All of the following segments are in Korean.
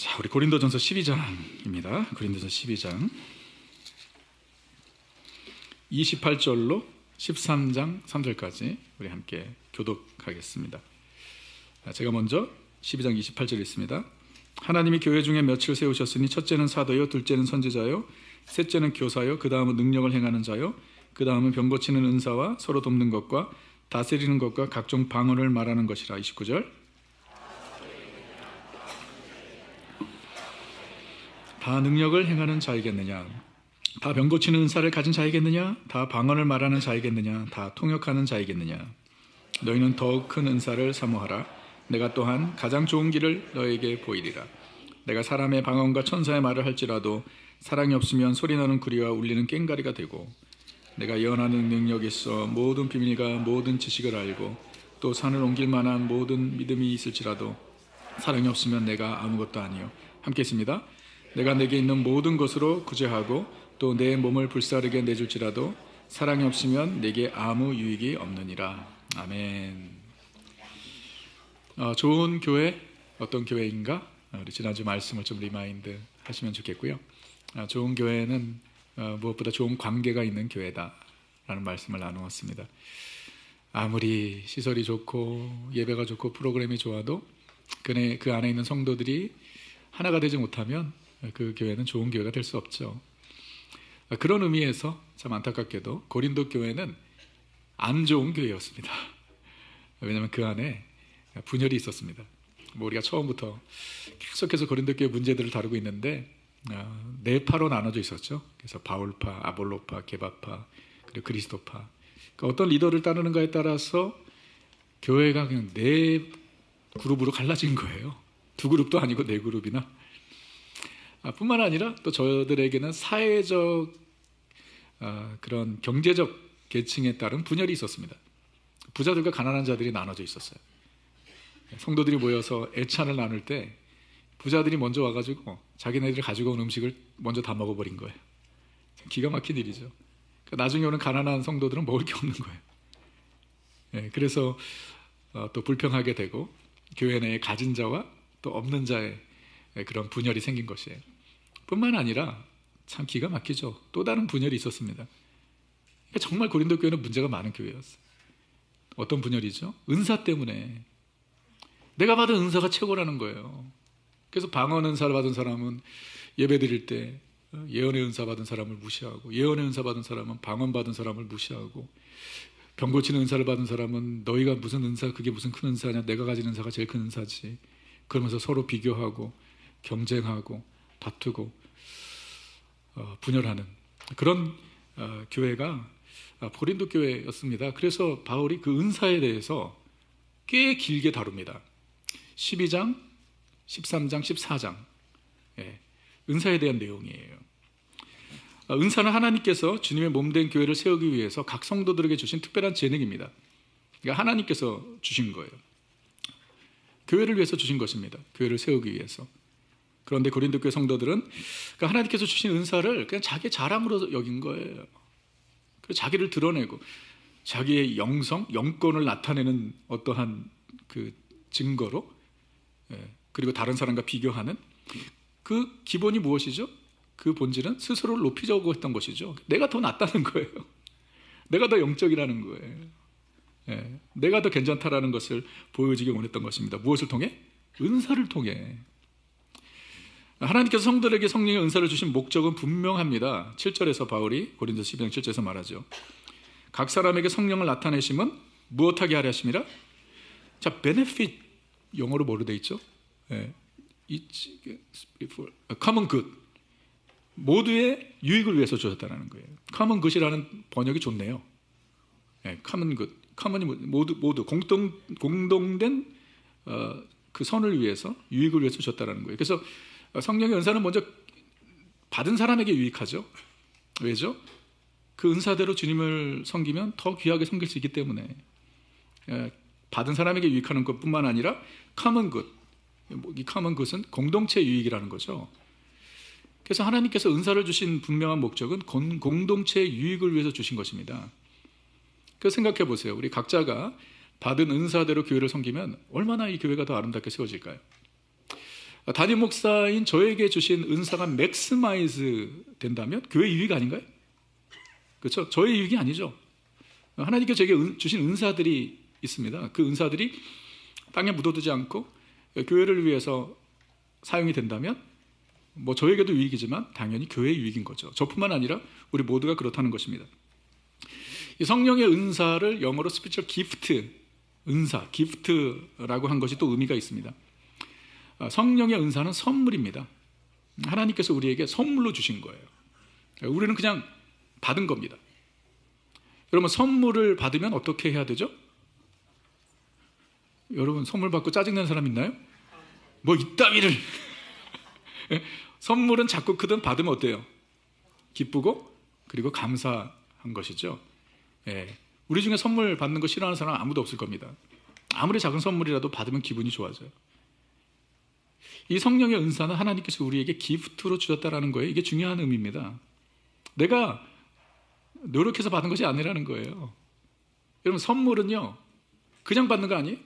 자, 우리 고린도전서 12장입니다. 고린도전서 12장 28절로 13장 3절까지 우리 함께 교독하겠습니다. 제가 먼저 12장 28절 있습니다. 하나님이 교회 중에 몇을 세우셨으니 첫째는 사도요, 둘째는 선지자요, 셋째는 교사요, 그 다음은 능력을 행하는 자요, 그 다음은 병 고치는 은사와 서로 돕는 것과 다스리는 것과 각종 방언을 말하는 것이라. 29절. 다 능력을 행하는 자이겠느냐? 다 병 고치는 은사를 가진 자이겠느냐? 다 방언을 말하는 자이겠느냐? 다 통역하는 자이겠느냐? 너희는 더욱 큰 은사를 사모하라. 내가 또한 가장 좋은 길을 너에게 보이리라. 내가 사람의 방언과 천사의 말을 할지라도 사랑이 없으면 소리나는 구리와 울리는 꽹과리가 되고, 내가 예언하는 능력이 있어 모든 비밀과 모든 지식을 알고 또 산을 옮길 만한 모든 믿음이 있을지라도 사랑이 없으면 내가 아무것도 아니요. 함께 했습니다. 내가 내게 있는 모든 것으로 구제하고 또 내 몸을 불사르게 내줄지라도 사랑이 없으면 내게 아무 유익이 없느니라. 아멘. 좋은 교회, 어떤 교회인가? 우리 지난주 말씀을 좀 리마인드 하시면 좋겠고요. 좋은 교회는 무엇보다 좋은 관계가 있는 교회다라는 말씀을 나누었습니다. 아무리 시설이 좋고 예배가 좋고 프로그램이 좋아도 그 안에 있는 성도들이 하나가 되지 못하면 그 교회는 좋은 교회가 될 수 없죠. 그런 의미에서 참 안타깝게도 고린도 교회는 안 좋은 교회였습니다. 왜냐하면 그 안에 분열이 있었습니다. 우리가 처음부터 계속해서 고린도 교회 문제들을 다루고 있는데 네 파로 나눠져 있었죠. 그래서 바울파, 아볼로파, 게바파, 그리고 그리스도파. 그러니까 어떤 리더를 따르는가에 따라서 교회가 그냥 네 그룹으로 갈라진 거예요. 두 그룹도 아니고 네 그룹이나. 뿐만 아니라 또 저들에게는 사회적 그런 경제적 계층에 따른 분열이 있었습니다. 부자들과 가난한 자들이 나눠져 있었어요. 성도들이 모여서 애찬을 나눌 때 부자들이 먼저 와가지고 자기네들이 가지고 온 음식을 먼저 다 먹어버린 거예요. 기가 막힌 일이죠. 나중에 오는 가난한 성도들은 먹을 게 없는 거예요. 그래서 또 불평하게 되고 교회 내에 가진 자와 또 없는 자의 그런 분열이 생긴 것이에요. 뿐만 아니라 참 기가 막히죠. 또 다른 분열이 있었습니다. 정말 고린도 교회는 문제가 많은 교회였어요. 어떤 분열이죠? 은사 때문에. 내가 받은 은사가 최고라는 거예요. 그래서 방언 은사를 받은 사람은 예배 드릴 때 예언의 은사 받은 사람을 무시하고, 예언의 은사 받은 사람은 방언 받은 사람을 무시하고, 병 고치는 은사를 받은 사람은 너희가 무슨 은사, 그게 무슨 큰 은사냐, 내가 가진 은사가 제일 큰 은사지. 그러면서 서로 비교하고 경쟁하고 다투고 분열하는 그런 교회가 고린도 교회였습니다. 그래서 바울이 그 은사에 대해서 꽤 길게 다룹니다. 12장, 13장, 14장 은사에 대한 내용이에요. 은사는 하나님께서 주님의 몸된 교회를 세우기 위해서 각 성도들에게 주신 특별한 재능입니다. 그러니까 하나님께서 주신 거예요. 교회를 위해서 주신 것입니다. 교회를 세우기 위해서. 그런데 고린도 교회 성도들은 그러니까 하나님께서 주신 은사를 그냥 자기 자랑으로 여긴 거예요. 그래서 자기를 드러내고 자기의 영성, 영권을 나타내는 어떠한 그 증거로, 그리고 다른 사람과 비교하는 그 기본이 무엇이죠? 그 본질은 스스로를 높이려고 했던 것이죠. 내가 더 낫다는 거예요. 내가 더 영적이라는 거예요. 내가 더 괜찮다라는 것을 보여주기 원했던 것입니다. 무엇을 통해? 은사를 통해. 하나님께서 성도들에게 성령의 은사를 주신 목적은 분명합니다. 7절에서 바울이 고린도서 12장 7절에서 말하죠. 각 사람에게 성령을 나타내심은 무엇하게 하려 하심이라? 자, benefit 영어로 뭐로 돼 있죠? common good, 모두의 유익을 위해서 주셨다는 거예요. common good이라는 번역이 좋네요. common good, common이 모두 공동된 그 선을 위해서, 유익을 위해서 주셨다는 거예요. 그래서 성령의 은사는 먼저 받은 사람에게 유익하죠. 왜죠? 그 은사대로 주님을 섬기면 더 귀하게 섬길 수 있기 때문에. 받은 사람에게 유익하는 것뿐만 아니라 common good, 이 common good은 공동체 유익이라는 거죠. 그래서 하나님께서 은사를 주신 분명한 목적은 공동체의 유익을 위해서 주신 것입니다. 그래서 생각해 보세요. 우리 각자가 받은 은사대로 교회를 섬기면 얼마나 이 교회가 더 아름답게 세워질까요? 담임 목사인 저에게 주신 은사가 맥스마이즈 된다면 교회 유익 아닌가요? 그렇죠? 저의 유익이 아니죠. 하나님께서 제게 주신 은사들이 있습니다. 그 은사들이 땅에 묻어두지 않고 교회를 위해서 사용이 된다면 뭐 저에게도 유익이지만 당연히 교회의 유익인 거죠. 저뿐만 아니라 우리 모두가 그렇다는 것입니다. 이 성령의 은사를 영어로 스피리추얼 기프트, 은사, 기프트라고 한 것이 또 의미가 있습니다. 성령의 은사는 선물입니다. 하나님께서 우리에게 선물로 주신 거예요. 우리는 그냥 받은 겁니다. 여러분, 선물을 받으면 어떻게 해야 되죠? 여러분, 선물 받고 짜증내는 사람 있나요? 뭐 이따위를. 선물은 작고 크든 받으면 어때요? 기쁘고 그리고 감사한 것이죠. 예. 우리 중에 선물 받는 거 싫어하는 사람은 아무도 없을 겁니다. 아무리 작은 선물이라도 받으면 기분이 좋아져요. 이 성령의 은사는 하나님께서 우리에게 기프트로 주셨다는 거예요. 이게 중요한 의미입니다. 내가 노력해서 받은 것이 아니라는 거예요. 여러분, 선물은요 그냥 받는 거 아니에요?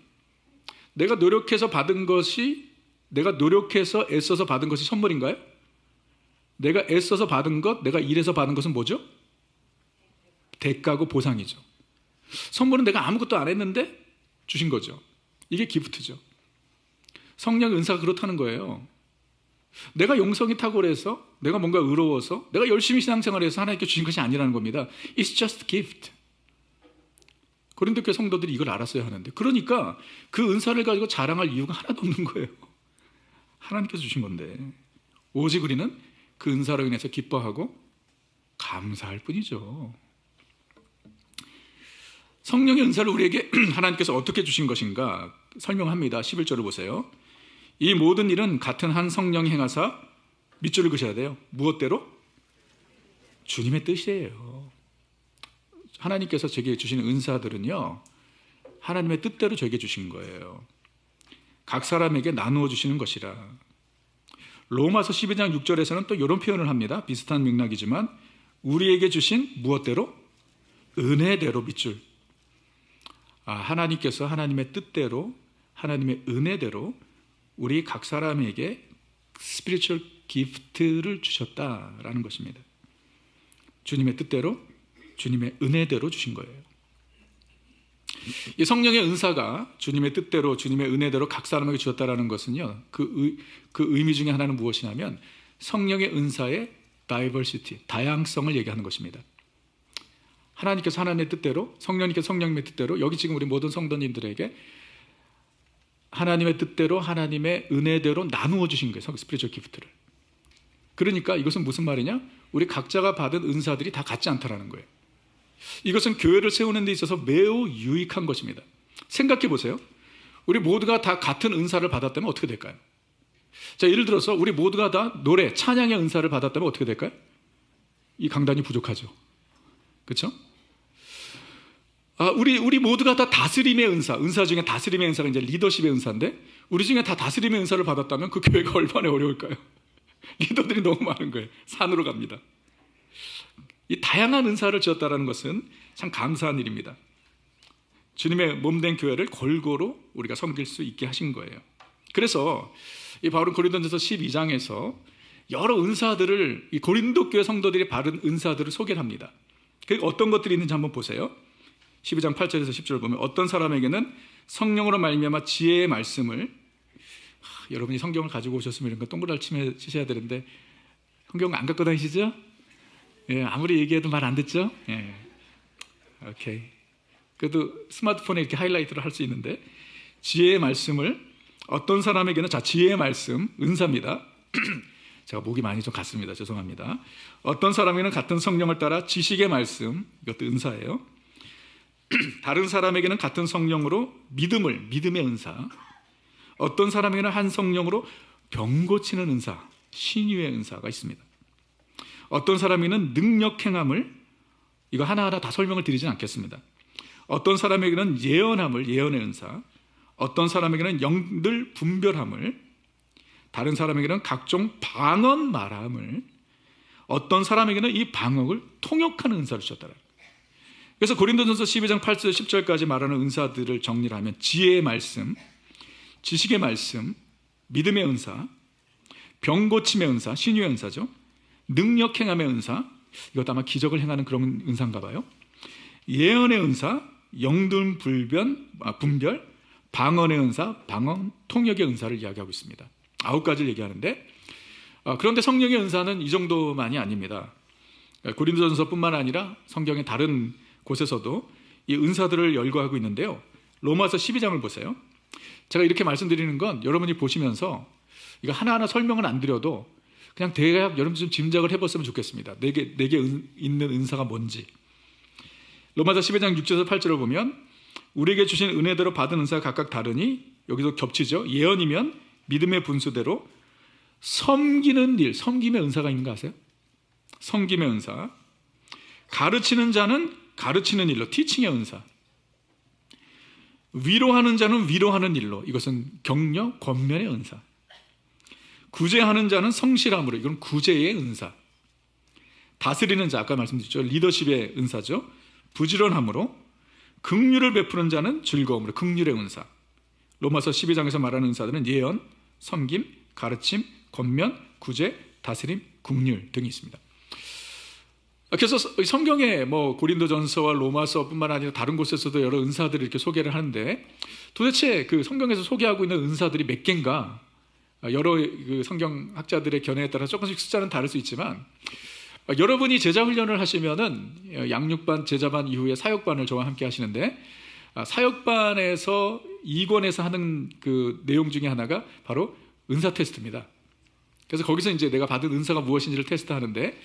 내가 노력해서 받은 것이, 내가 노력해서 애써서 받은 것이 선물인가요? 내가 애써서 받은 것, 내가 일해서 받은 것은 뭐죠? 대가고 보상이죠. 선물은 내가 아무것도 안 했는데 주신 거죠. 이게 기프트죠. 성령 은사가 그렇다는 거예요. 내가 용성이 탁월해서, 내가 뭔가 의로워서, 내가 열심히 신앙생활해서 하나님께 주신 것이 아니라는 겁니다. It's just gift. 고린도 교회 성도들이 이걸 알았어야 하는데, 그러니까 그 은사를 가지고 자랑할 이유가 하나도 없는 거예요. 하나님께서 주신 건데 오직 우리는 그 은사로 인해서 기뻐하고 감사할 뿐이죠. 성령의 은사를 우리에게 하나님께서 어떻게 주신 것인가 설명합니다. 11절을 보세요. 이 모든 일은 같은 한 성령이 행하사 밑줄을 그셔야 돼요. 무엇대로? 주님의 뜻이에요. 하나님께서 제게 주신 은사들은요 하나님의 뜻대로 저에게 주신 거예요. 각 사람에게 나누어 주시는 것이라. 로마서 12장 6절에서는 또 이런 표현을 합니다. 비슷한 맥락이지만 우리에게 주신 무엇대로? 은혜대로 밑줄. 하나님께서 하나님의 뜻대로, 하나님의 은혜대로 우리 각 사람에게 스피리추얼 기프트를 주셨다라는 것입니다. 주님의 뜻대로, 주님의 은혜대로 주신 거예요. 이 성령의 은사가 주님의 뜻대로, 주님의 은혜대로 각 사람에게 주었다라는 것은요, 그 의미 중에 하나는 무엇이냐면 성령의 은사의 다이버시티, 다양성을 얘기하는 것입니다. 하나님께서 하나님의 뜻대로, 성령님께서 성령님의 뜻대로, 여기 지금 우리 모든 성도님들에게 하나님의 뜻대로, 하나님의 은혜대로 나누어 주신 거예요. 스피리추얼 기프트를. 그러니까 이것은 무슨 말이냐? 우리 각자가 받은 은사들이 다 같지 않다라는 거예요. 이것은 교회를 세우는 데 있어서 매우 유익한 것입니다. 생각해 보세요. 우리 모두가 다 같은 은사를 받았다면 어떻게 될까요? 자, 예를 들어서 우리 모두가 다 노래, 찬양의 은사를 받았다면 어떻게 될까요? 이 강단이 부족하죠. 그렇죠? 우리 모두가 다 다스림의 은사 중에 다스림의 은사가 이제 리더십의 은사인데, 우리 중에 다 다스림의 은사를 받았다면 그 교회가 얼마나 어려울까요? 리더들이 너무 많은 거예요. 산으로 갑니다. 이 다양한 은사를 주었다는 것은 참 감사한 일입니다. 주님의 몸된 교회를 골고루 우리가 섬길 수 있게 하신 거예요. 그래서 이 바울은 고린도전서 12장에서 여러 은사들을, 이 고린도 교회 성도들이 받은 은사들을 소개를 합니다. 그 어떤 것들이 있는지 한번 보세요. 12장 8절에서 10절을 보면 어떤 사람에게는 성령으로 말미암아 지혜의 말씀을, 여러분이 성경을 가지고 오셨으면 이런 거 동그라미 치셔야 되는데 성경 안 갖고 다니시죠? 예, 아무리 얘기해도 말 안 듣죠? 예. 오케이. 그래도 스마트폰에 이렇게 하이라이트를 할 수 있는데, 지혜의 말씀을 어떤 사람에게는, 자, 지혜의 말씀, 은사입니다. 제가 목이 많이 좀 갔습니다. 죄송합니다. 어떤 사람에게는 같은 성령을 따라 지식의 말씀, 이것도 은사예요. 다른 사람에게는 같은 성령으로 믿음의 은사, 어떤 사람에게는 한 성령으로 병 고치는 은사, 신유의 은사가 있습니다. 어떤 사람에게는 능력 행함을, 이거 하나하나 다 설명을 드리진 않겠습니다. 어떤 사람에게는 예언의 은사, 어떤 사람에게는 영들 분별함을, 다른 사람에게는 각종 방언 말함을, 어떤 사람에게는 이 방언을 통역하는 은사를 주셨다. 그래서 고린도전서 12장 8절 10절까지 말하는 은사들을 정리를 하면 지혜의 말씀, 지식의 말씀, 믿음의 은사, 병 고침의 은사, 신유의 은사죠. 능력 행함의 은사, 이것도 아마 기적을 행하는 그런 은사인가 봐요. 예언의 은사, 영둔 분별, 방언의 은사, 방언 통역의 은사를 이야기하고 있습니다. 9가지를 얘기하는데, 그런데 성령의 은사는 이 정도만이 아닙니다. 고린도전서뿐만 아니라 성경의 다른 곳에서도 이 은사들을 열거하고 있는데요. 로마서 12장을 보세요. 제가 이렇게 말씀드리는 건 여러분이 보시면서 이거 하나하나 설명은 안 드려도 그냥 대략 여러분 좀 짐작을 해봤으면 좋겠습니다. 내게 있는 은사가 뭔지. 로마서 12장 6절에서 8절을 보면 우리에게 주신 은혜대로 받은 은사가 각각 다르니, 여기서 겹치죠. 예언이면 믿음의 분수대로, 섬기는 일, 섬김의 은사가 있는 거 아세요? 섬김의 은사. 가르치는 자는 가르치는 일로, 티칭의 은사. 위로하는 자는 위로하는 일로, 이것은 격려, 권면의 은사. 구제하는 자는 성실함으로, 이건 구제의 은사. 다스리는 자, 아까 말씀드렸죠. 리더십의 은사죠. 부지런함으로. 긍휼을 베푸는 자는 즐거움으로, 긍휼의 은사. 로마서 12장에서 말하는 은사들은 예언, 섬김, 가르침, 권면, 구제, 다스림, 긍휼 등이 있습니다. 그래서 성경에 고린도전서와 로마서뿐만 아니라 다른 곳에서도 여러 은사들을 이렇게 소개를 하는데, 도대체 그 성경에서 소개하고 있는 은사들이 몇 개인가? 여러 그 성경학자들의 견해에 따라 조금씩 숫자는 다를 수 있지만, 여러분이 제자 훈련을 하시면은 양육반, 제자반 이후에 사역반을 저와 함께 하시는데, 사역반에서 2권에서 하는 그 내용 중에 하나가 바로 은사 테스트입니다. 그래서 거기서 이제 내가 받은 은사가 무엇인지를 테스트하는데,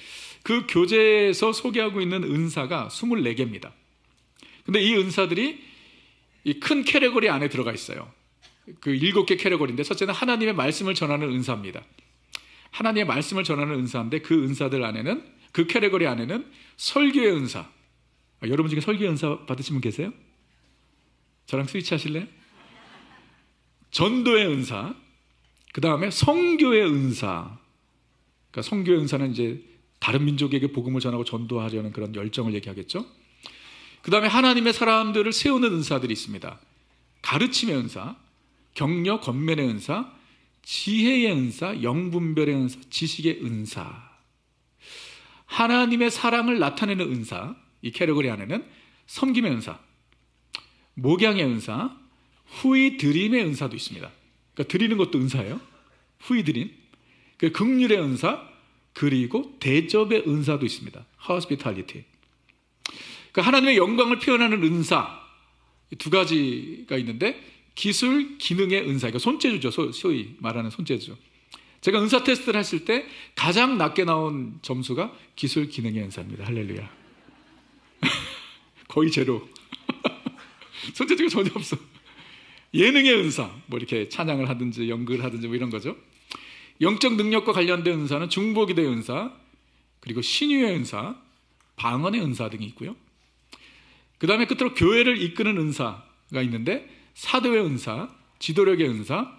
그 교재에서 소개하고 있는 은사가 24개입니다. 근데 이 은사들이 이 큰 캐러거리 안에 들어가 있어요. 그 7개 캐러거리인데, 첫째는 하나님의 말씀을 전하는 은사입니다. 하나님의 말씀을 전하는 은사인데, 그 은사들 안에는, 그 캐러거리 안에는 설교의 은사. 여러분 중에 설교의 은사 받으신 분 계세요? 저랑 스위치 하실래요? 전도의 은사, 그 다음에 선교의 은사. 그러니까 선교의 은사는 이제 다른 민족에게 복음을 전하고 전도하려는 그런 열정을 얘기하겠죠. 그 다음에 하나님의 사람들을 세우는 은사들이 있습니다. 가르침의 은사, 격려, 권면의 은사, 지혜의 은사, 영분별의 은사, 지식의 은사. 하나님의 사랑을 나타내는 은사, 이 캐러거리 안에는 섬김의 은사, 목양의 은사, 후히 드림의 은사도 있습니다. 그러니까 드리는 것도 은사예요. 후히 드림, 그 긍휼의 은사, 그리고 대접의 은사도 있습니다. hospitality. 그러니까 하나님의 영광을 표현하는 은사, 2가지가 있는데, 기술, 기능의 은사, 그러니까 손재주죠. 소위 말하는 손재주. 제가 은사 테스트를 했을 때 가장 낮게 나온 점수가 기술, 기능의 은사입니다. 할렐루야. 거의 제로. 손재주가 전혀 없어. 예능의 은사, 이렇게 찬양을 하든지 연극을 하든지 이런 거죠. 영적 능력과 관련된 은사는 중보기도의 은사, 그리고 신유의 은사, 방언의 은사 등이 있고요. 그 다음에 끝으로 교회를 이끄는 은사가 있는데, 사도의 은사, 지도력의 은사,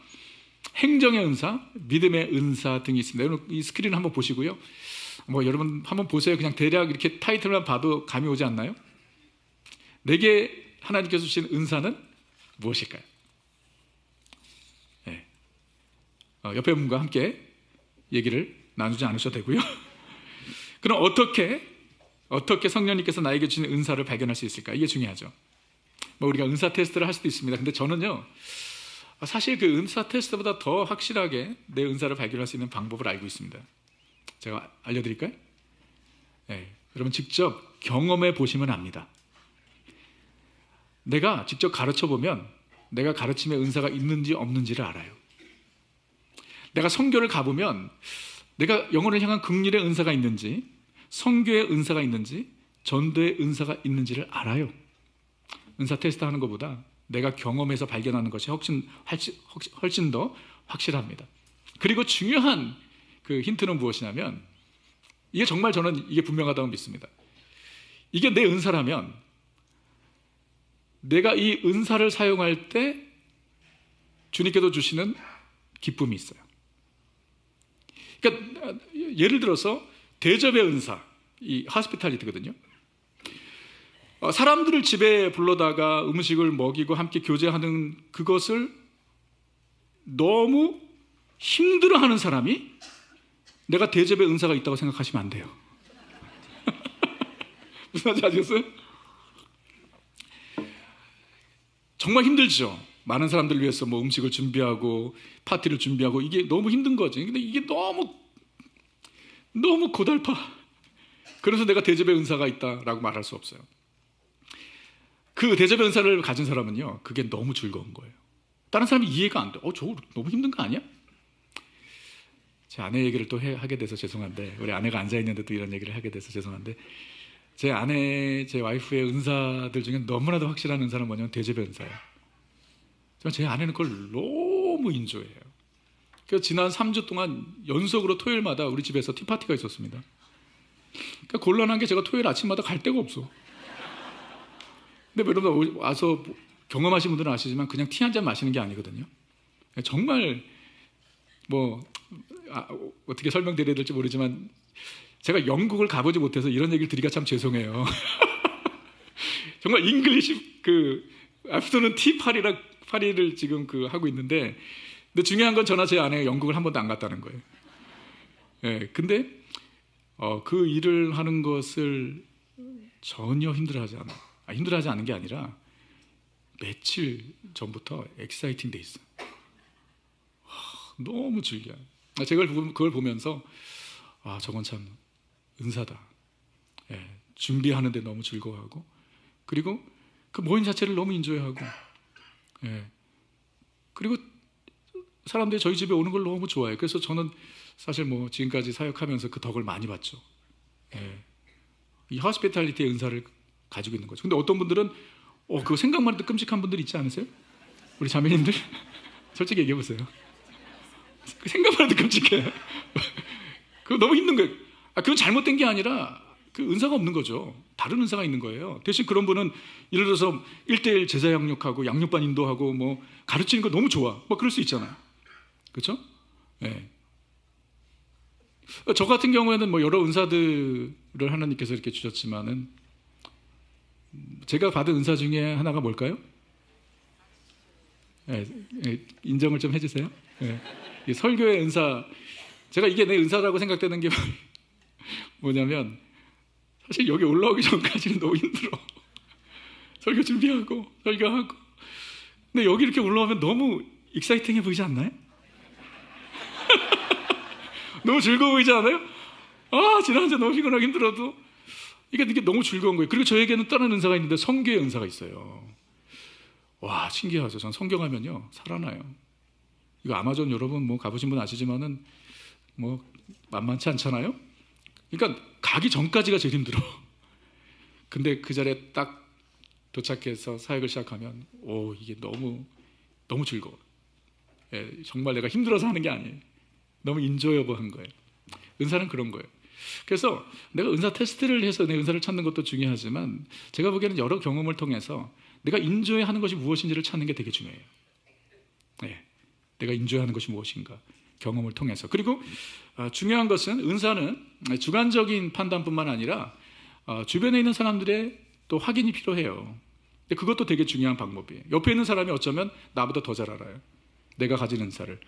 행정의 은사, 믿음의 은사 등이 있습니다. 여러분 이 스크린 한번 보시고요. 여러분 한번 보세요. 그냥 대략 이렇게 타이틀만 봐도 감이 오지 않나요? 내게 하나님께서 주신 은사는 무엇일까요? 네. 옆에 분과 함께 얘기를 나누지 않으셔도 되고요. 그럼 어떻게 성령님께서 나에게 주신 은사를 발견할 수 있을까? 이게 중요하죠. 우리가 은사 테스트를 할 수도 있습니다. 근데 저는요, 사실 그 은사 테스트보다 더 확실하게 내 은사를 발견할 수 있는 방법을 알고 있습니다. 제가 알려드릴까요? 네, 여러분 직접 경험해 보시면 압니다. 내가 직접 가르쳐 보면 내가 가르침의 은사가 있는지 없는지를 알아요. 내가 선교를 가보면 내가 영혼을 향한 긍휼의 은사가 있는지, 선교의 은사가 있는지, 전도의 은사가 있는지를 알아요. 은사 테스트 하는 것보다 내가 경험해서 발견하는 것이 훨씬 더 확실합니다. 그리고 중요한 그 힌트는 무엇이냐면, 이게 정말 저는 이게 분명하다고 믿습니다. 이게 내 은사라면 내가 이 은사를 사용할 때 주님께서 주시는 기쁨이 있어요. 그러니까 예를 들어서 대접의 은사, 이 하스피탈리티거든요. 사람들을 집에 불러다가 음식을 먹이고 함께 교제하는 그것을 너무 힘들어하는 사람이 내가 대접의 은사가 있다고 생각하시면 안 돼요. 무슨 말인지 아시겠어요? 정말 힘들죠. 많은 사람들을 위해서 뭐 음식을 준비하고 파티를 준비하고 이게 너무 힘든 거지. 근데 이게 너무 고달파. 그래서 내가 대접의 은사가 있다라고 말할 수 없어요. 그 대접의 은사를 가진 사람은요, 그게 너무 즐거운 거예요. 다른 사람이 이해가 안 돼. 저거 너무 힘든 거 아니야? 제 아내 얘기를 또 하게 돼서 죄송한데, 우리 아내가 앉아있는데도 이런 얘기를 하게 돼서 죄송한데, 제 와이프의 은사들 중에 너무나도 확실한 은사는 뭐냐면 대접의 은사예요. 제 아내는 그걸 너무 인조해요. 그래서 지난 3주 동안 연속으로 토요일마다 우리 집에서 티파티가 있었습니다. 그러니까 곤란한 게 제가 토요일 아침마다 갈 데가 없어. 근데 여러분 와서 경험하신 분들은 아시지만 그냥 티 한 잔 마시는 게 아니거든요. 정말 어떻게 설명드려야 될지 모르지만 제가 영국을 가보지 못해서 이런 얘기를 드리기가 참 죄송해요. 정말 잉글리시 애프터눈 티 파리를 지금 하고 있는데, 근데 중요한 건 저나 제 아내가 영국을 한 번도 안 갔다는 거예요. 예, 근데 그 일을 하는 것을 전혀 힘들어하지 않아요. 힘들어하지 않은 게 아니라 며칠 전부터 엑사이팅 돼 있어요. 너무 즐겨요. 제가 그걸 보면서 저건 참 은사다. 예, 준비하는데 너무 즐거워하고, 그리고 그 모임 자체를 너무 인조해하고, 예, 그리고 사람들이 저희 집에 오는 걸 너무 좋아해요. 그래서 저는 사실 지금까지 사역하면서 그 덕을 많이 봤죠. 예, 이 허스피탈리티의 은사를 가지고 있는 거죠. 근데 어떤 분들은 그거 생각만 해도 끔찍한 분들 있지 않으세요? 우리 자매님들 솔직히 얘기해 보세요. 그 생각만 해도 끔찍해. 그거 너무 힘든 거예요. 그건 잘못된 게 아니라 그 은사가 없는 거죠. 다른 은사가 있는 거예요. 대신 그런 분은 예를 들어서 1:1 제자 양육하고 양육반 인도하고 가르치는 거 너무 좋아. 그럴 수 있잖아요. 그렇죠? 네. 저 같은 경우에는 여러 은사들을 하나님께서 이렇게 주셨지만은 제가 받은 은사 중에 하나가 뭘까요? 네, 인정을 좀 해주세요. 네. 이 설교의 은사, 제가 이게 내 은사라고 생각되는 게 뭐냐면, 사실 여기 올라오기 전까지는 너무 힘들어. 설교 준비하고 설교하고. 근데 여기 이렇게 올라오면 너무 익사이팅해 보이지 않나요? 너무 즐거워 보이지 않아요? 지난주에 너무 피곤하고 힘들어도 이게 너무 즐거운 거예요. 그리고 저에게는 다른 은사가 있는데 선교의 은사가 있어요. 와, 신기하죠. 전 성경하면요 살아나요. 이거 아마존 여러분 가보신 분 아시지만은 만만치 않잖아요. 그러니까 가기 전까지가 제일 힘들어. 근데 그 자리에 딱 도착해서 사역을 시작하면 이게 너무 즐거워. 예, 정말 내가 힘들어서 하는 게 아니에요. 너무 인조여버한 거예요. 은사는 그런 거예요. 그래서 내가 은사 테스트를 해서 내 은사를 찾는 것도 중요하지만, 제가 보기에는 여러 경험을 통해서 내가 인조해하는 것이 무엇인지를 찾는 게 되게 중요해요. 네, 내가 인조해하는 것이 무엇인가 경험을 통해서. 그리고 중요한 것은 은사는 주관적인 판단뿐만 아니라 주변에 있는 사람들의 또 확인이 필요해요. 근데 그것도 되게 중요한 방법이에요. 옆에 있는 사람이 어쩌면 나보다 더 잘 알아요. 내가 가진 은사를.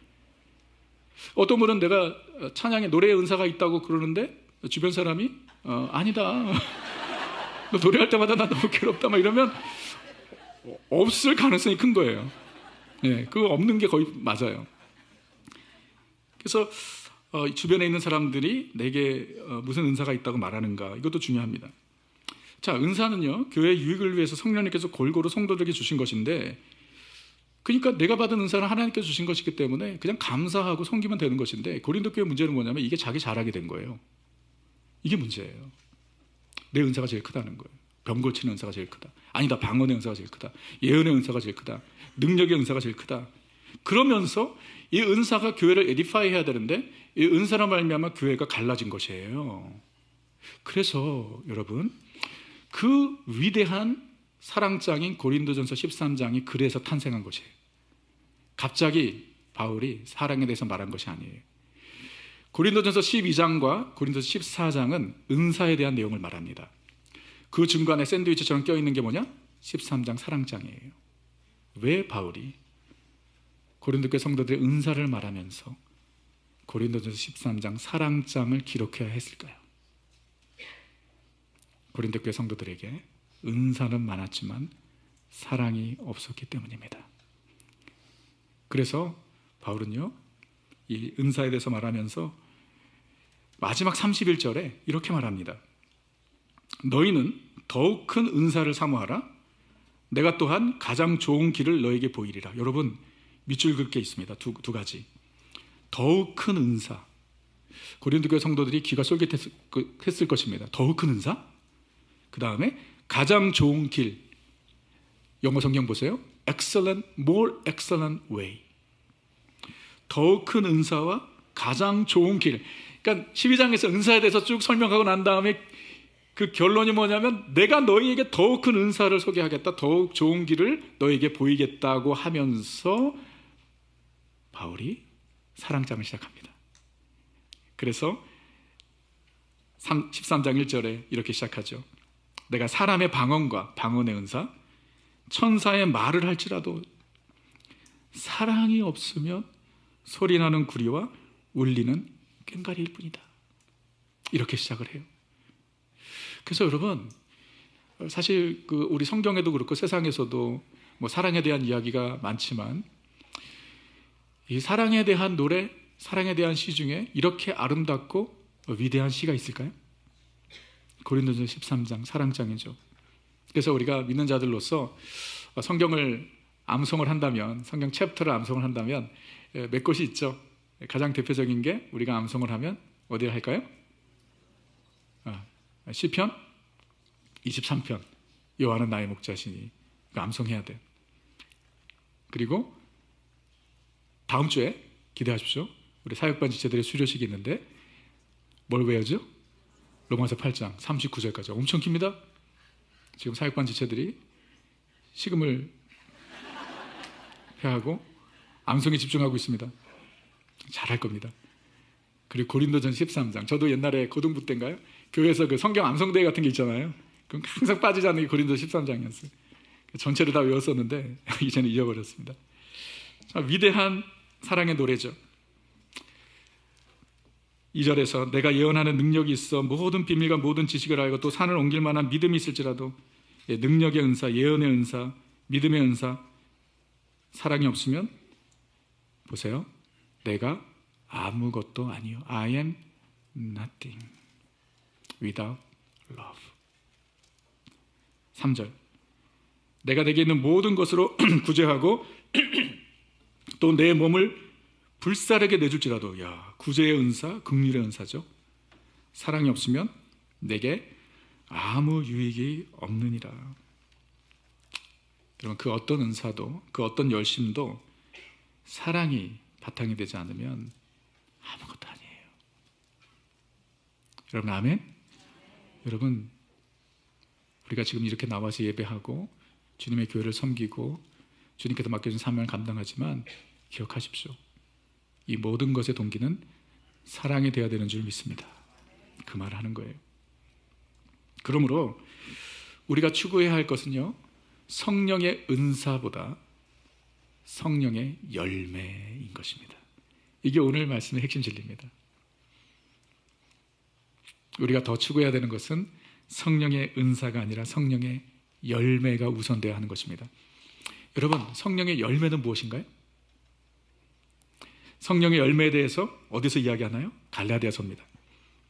어떤 분은 내가 찬양에 노래의 은사가 있다고 그러는데 주변 사람이 아니다. 너 노래할 때마다 나 너무 괴롭다 이러면 없을 가능성이 큰 거예요. 예, 그거 없는 게 거의 맞아요. 그래서 주변에 있는 사람들이 내게 무슨 은사가 있다고 말하는가, 이것도 중요합니다. 자, 은사는요 교회 유익을 위해서 성령님께서 골고루 성도들에게 주신 것인데, 그러니까 내가 받은 은사는 하나님께서 주신 것이기 때문에 그냥 감사하고 섬기면 되는 것인데, 고린도 교회 문제는 뭐냐면 이게 자기 잘하게 된 거예요. 이게 문제예요. 내 은사가 제일 크다는 거예요. 병 고치는 은사가 제일 크다. 아니다, 방언의 은사가 제일 크다. 예언의 은사가 제일 크다. 능력의 은사가 제일 크다. 그러면서 이 은사가 교회를 에디파이 해야 되는데, 이 은사로 말미암아 교회가 갈라진 것이에요. 그래서 여러분, 그 위대한 사랑장인 고린도전서 13장이 그래서 탄생한 것이에요. 갑자기 바울이 사랑에 대해서 말한 것이 아니에요. 고린도전서 12장과 고린도전서 14장은 은사에 대한 내용을 말합니다. 그 중간에 샌드위치처럼 껴있는 게 뭐냐? 13장 사랑장이에요. 왜 바울이 고린도 교회 성도들의 은사를 말하면서 고린도전서 13장 사랑장을 기록해야 했을까요? 고린도 교회 성도들에게 은사는 많았지만 사랑이 없었기 때문입니다. 그래서 바울은요, 이 은사에 대해서 말하면서 마지막 31절에 이렇게 말합니다. 너희는 더욱 큰 은사를 사모하라. 내가 또한 가장 좋은 길을 너에게 보이리라. 여러분, 밑줄 긋게 있습니다. 두 가지. 더욱 큰 은사. 고린도 교회 성도들이 귀가 쏠깃했을 것입니다. 더욱 큰 은사? 그 다음에 가장 좋은 길. 영어 성경 보세요. Excellent, more excellent way. 더욱 큰 은사와 가장 좋은 길. 그러니까 12장에서 은사에 대해서 쭉 설명하고 난 다음에 그 결론이 뭐냐면 내가 너희에게 더욱 큰 은사를 소개하겠다. 더욱 좋은 길을 너희에게 보이겠다고 하면서 바울이 사랑장을 시작합니다. 그래서 13장 1절에 이렇게 시작하죠. 내가 사람의 방언과 방언의 은사, 천사의 말을 할지라도 사랑이 없으면 소리나는 구리와 울리는 꽹과리일 뿐이다. 이렇게 시작을 해요. 그래서 여러분, 사실 우리 성경에도 그렇고 세상에서도 뭐 사랑에 대한 이야기가 많지만 이 사랑에 대한 노래, 사랑에 대한 시 중에 이렇게 아름답고 위대한 시가 있을까요? 고린도전서 13장 사랑장이죠. 그래서 우리가 믿는 자들로서 성경을 암송을 한다면, 성경 챕터를 암송을 한다면 몇 곳이 있죠. 가장 대표적인 게 우리가 암송을 하면 어디를 할까요? 시편 23편. 여호와는 나의 목자시니 암송해야 돼요. 그리고 다음 주에 기대하십시오. 우리 사역반 지체들의 수료식이 있는데 뭘 외워죠? 로마서 8장 39절까지 엄청 깁니다. 지금 사역반 지체들이 식음을 해하고 암송에 집중하고 있습니다. 잘할 겁니다. 그리고 고린도전 13장. 저도 옛날에 고등부 때인가요? 교회에서 그 성경 암송대회 같은 게 있잖아요. 그럼 항상 빠지지 않는 게 고린도 13장이었어요. 전체를 다 외웠었는데 이제는 잊어버렸습니다. 자, 위대한 사랑의 노래죠. 2절에서 내가 예언하는 능력이 있어 모든 비밀과 모든 지식을 알고 또 산을 옮길 만한 믿음이 있을지라도, 능력의 은사, 예언의 은사, 믿음의 은사, 사랑이 없으면 보세요. 내가 아무것도 아니요. I am nothing without love. 3절 내가 내게 있는 모든 것으로 구제하고 또 내 몸을 불사르게 내줄지라도, 구제의 은사, 긍휼의 은사죠. 사랑이 없으면 내게 아무 유익이 없느니라. 여러분, 그 어떤 은사도, 그 어떤 열심도 사랑이 바탕이 되지 않으면 아무것도 아니에요. 여러분, 아멘? 여러분, 우리가 지금 이렇게 나와서 예배하고 주님의 교회를 섬기고 주님께서 맡겨준 사명을 감당하지만 기억하십시오. 이 모든 것의 동기는 사랑이 되어야 되는 줄 믿습니다. 그 말을 하는 거예요. 그러므로 우리가 추구해야 할 것은요, 성령의 은사보다 성령의 열매인 것입니다. 이게 오늘 말씀의 핵심 진리입니다. 우리가 더 추구해야 되는 것은 성령의 은사가 아니라 성령의 열매가 우선되어야 하는 것입니다. 여러분, 성령의 열매는 무엇인가요? 성령의 열매에 대해서 어디서 이야기하나요? 갈라디아서입니다.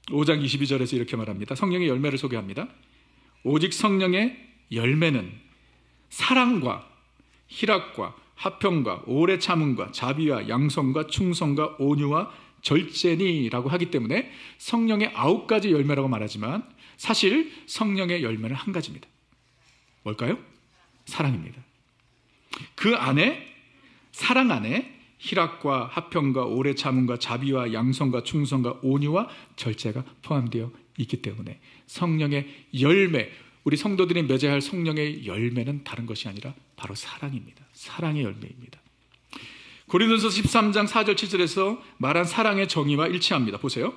5장 22절에서 이렇게 말합니다. 성령의 열매를 소개합니다. 오직 성령의 열매는 사랑과 희락과 화평과 오래 참음과 자비와 양성과 충성과 온유와 절제니라고 하기 때문에 성령의 9가지 열매라고 말하지만 사실 성령의 열매는 한 가지입니다. 뭘까요? 사랑입니다. 그 안에, 사랑 안에 희락과 화평과 오래 참음과 자비와 양성과 충성과 온유와 절제가 포함되어 있기 때문에 성령의 열매, 우리 성도들이 맺어야 할 성령의 열매는 다른 것이 아니라 바로 사랑입니다. 사랑의 열매입니다. 고린도서 13장 4절 7절에서 말한 사랑의 정의와 일치합니다. 보세요.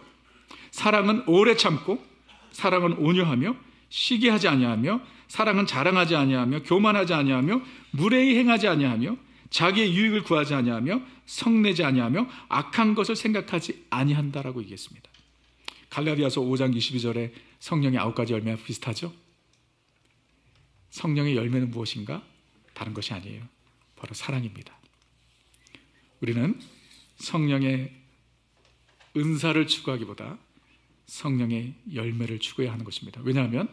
사랑은 오래 참고, 사랑은 온유하며 시기하지 아니하며, 사랑은 자랑하지 아니하며, 교만하지 아니하며, 무례히 행하지 아니하며, 자기의 유익을 구하지 아니하며 성내지 아니하며 악한 것을 생각하지 아니한다라고 얘기했습니다. 갈라디아서 5장 22절에 성령의 9가지 열매와 비슷하죠? 성령의 열매는 무엇인가? 다른 것이 아니에요. 바로 사랑입니다. 우리는 성령의 은사를 추구하기보다 성령의 열매를 추구해야 하는 것입니다. 왜냐하면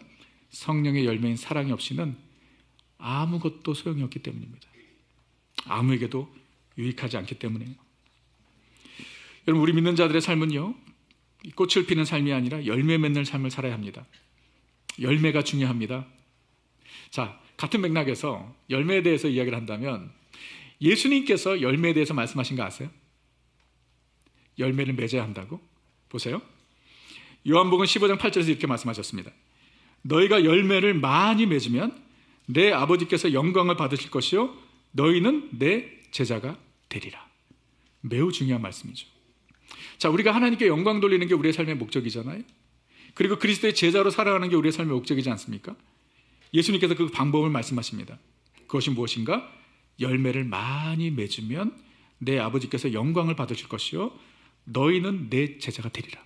성령의 열매인 사랑이 없이는 아무것도 소용이 없기 때문입니다. 아무에게도 유익하지 않기 때문이에요. 여러분, 우리 믿는 자들의 삶은요, 꽃을 피는 삶이 아니라 열매 맺는 삶을 살아야 합니다. 열매가 중요합니다. 자, 같은 맥락에서 열매에 대해서 이야기를 한다면 예수님께서 열매에 대해서 말씀하신 거 아세요? 열매를 맺어야 한다고? 보세요. 요한복음 15장 8절에서 이렇게 말씀하셨습니다. 너희가 열매를 많이 맺으면 내 아버지께서 영광을 받으실 것이요 너희는 내 제자가 되리라. 매우 중요한 말씀이죠. 자, 우리가 하나님께 영광 돌리는 게 우리의 삶의 목적이잖아요. 그리고 그리스도의 제자로 살아가는 게 우리의 삶의 목적이지 않습니까? 예수님께서 그 방법을 말씀하십니다. 그것이 무엇인가? 열매를 많이 맺으면 내 아버지께서 영광을 받으실 것이요 너희는 내 제자가 되리라.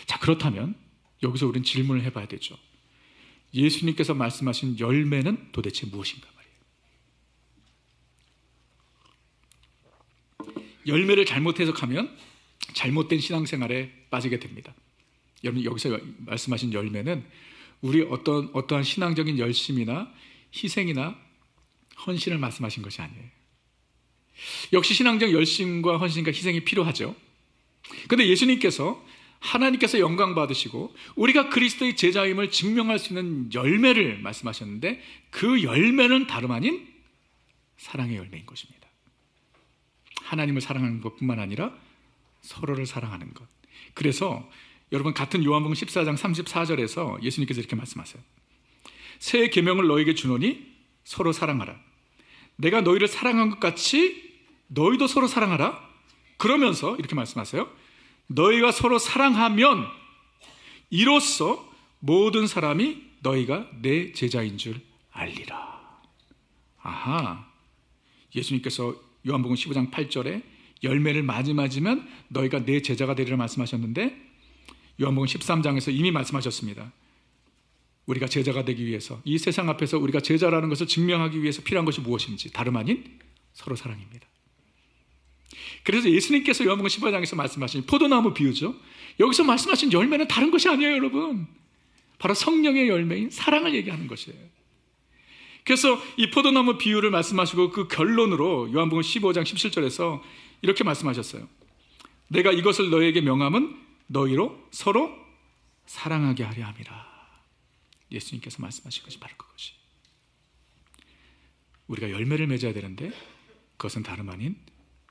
자, 그렇다면 여기서 우리는 질문을 해봐야 되죠. 예수님께서 말씀하신 열매는 도대체 무엇인가 말이에요. 열매를 잘못 해석하면 잘못된 신앙생활에 빠지게 됩니다. 여러분, 여기서 말씀하신 열매는 우리 어떠한 신앙적인 열심이나 희생이나 헌신을 말씀하신 것이 아니에요. 역시 신앙적 열심과 헌신과 희생이 필요하죠. 그런데 예수님께서 하나님께서 영광 받으시고 우리가 그리스도의 제자임을 증명할 수 있는 열매를 말씀하셨는데 그 열매는 다름 아닌 사랑의 열매인 것입니다. 하나님을 사랑하는 것뿐만 아니라 서로를 사랑하는 것. 그래서 여러분, 같은 요한복음 14장 34절에서 예수님께서 이렇게 말씀하세요. 새 계명을 너에게 주노니 서로 사랑하라. 내가 너희를 사랑한 것 같이 너희도 서로 사랑하라. 그러면서 이렇게 말씀하세요. 너희가 서로 사랑하면 이로써 모든 사람이 너희가 내 제자인 줄 알리라. 아하, 예수님께서 요한복음 15장 8절에 열매를 많이 맞으면 너희가 내 제자가 되리라 말씀하셨는데 요한복음 13장에서 이미 말씀하셨습니다. 우리가 제자가 되기 위해서, 이 세상 앞에서 우리가 제자라는 것을 증명하기 위해서 필요한 것이 무엇인지 다름 아닌 서로 사랑입니다. 그래서 예수님께서 요한복음 15장에서 말씀하신 포도나무 비유죠. 여기서 말씀하신 열매는 다른 것이 아니에요, 여러분. 바로 성령의 열매인 사랑을 얘기하는 것이에요. 그래서 이 포도나무 비유를 말씀하시고 그 결론으로 요한복음 15장 17절에서 이렇게 말씀하셨어요. 내가 이것을 너에게 명함은 너희로 서로 사랑하게 하려 함이라. 예수님께서 말씀하신 것이 바로 그것이. 우리가 열매를 맺어야 되는데 그것은 다름 아닌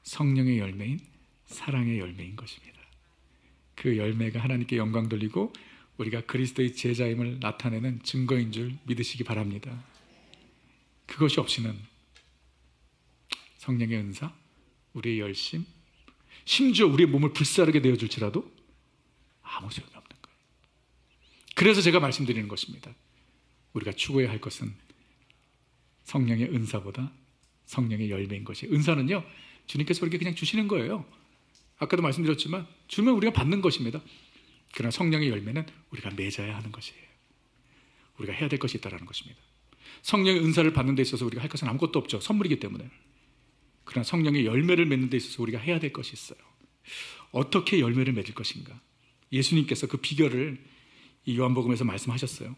성령의 열매인 사랑의 열매인 것입니다. 그 열매가 하나님께 영광 돌리고 우리가 그리스도의 제자임을 나타내는 증거인 줄 믿으시기 바랍니다. 그것이 없이는 성령의 은사, 우리의 열심, 심지어 우리의 몸을 불사르게 되어줄지라도 아무 소용이 없는 거예요. 그래서 제가 말씀드리는 것입니다. 우리가 추구해야 할 것은 성령의 은사보다 성령의 열매인 것이. 은사는요, 주님께서 우리에게 그냥 주시는 거예요. 아까도 말씀드렸지만 주면 우리가 받는 것입니다. 그러나 성령의 열매는 우리가 맺어야 하는 것이에요. 우리가 해야 될 것이 있다는 것입니다. 성령의 은사를 받는 데 있어서 우리가 할 것은 아무것도 없죠. 선물이기 때문에. 그러나 성령의 열매를 맺는 데 있어서 우리가 해야 될 것이 있어요. 어떻게 열매를 맺을 것인가? 예수님께서 그 비결을 이 요한복음에서 말씀하셨어요.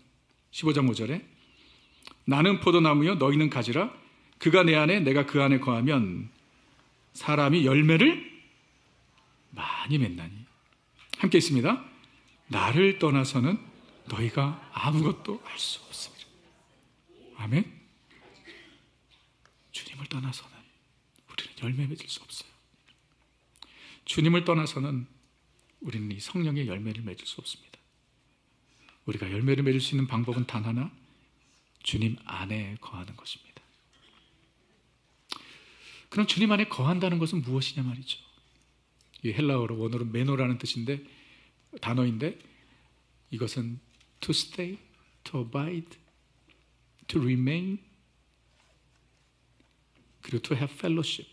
15장 5절에 나는 포도나무요 너희는 가지라. 그가 내 안에 내가 그 안에 거하면 사람이 열매를 많이 맺나니. 함께 있습니다. 나를 떠나서는 너희가 아무것도 할 수 없습니다. 아멘. 주님을 떠나서는 우리는 열매 맺을 수 없어요. 주님을 떠나서는 우리는 이 성령의 열매를 맺을 수 없습니다. 우리가 열매를 맺을 수 있는 방법은 단 하나, 주님 안에 거하는 것입니다. 그럼 주님 안에 거한다는 것은 무엇이냐 말이죠. 이 헬라어로 원어로 메노라는 뜻인데 단어인데 이것은 to stay, to abide, to remain, 그리고 to have fellowship.